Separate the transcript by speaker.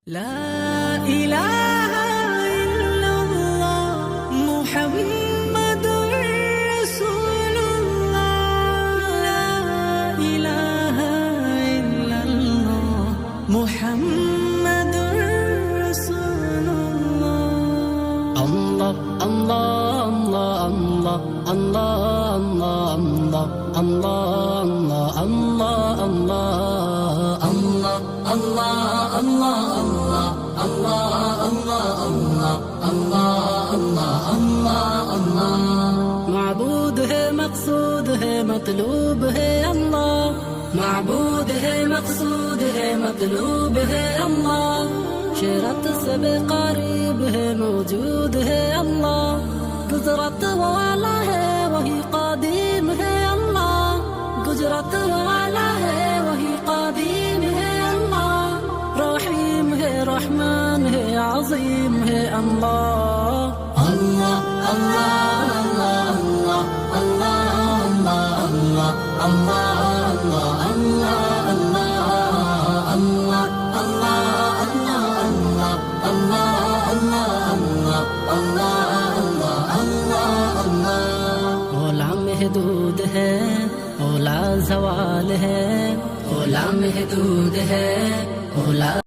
Speaker 1: لا إله إلا الله محمد رسول الله لا إله إلا الله محمد رسول الله الله الله الله الله الله الله الله الله الله الله الله الله معبود है मकसूद है मतलूब है अल्लाह معبود है मकसूद है मतलूब है अल्लाह शरत से बेकरीब है मौजूद है अल्लाह गुजरत वाला है वही कादिम है अल्लाह गुजरत वाला है वही कादिम है अल्लाह रहीम है रहमान है अजीम है अल्लाह अल्लाह अल्लाह अल्लाह अल्लाह अल्लाह अल्लाह अल्लाह अल्लाह अल्लाह ओला महदूद है ओला ज़वाल है ओला महदूद है ओला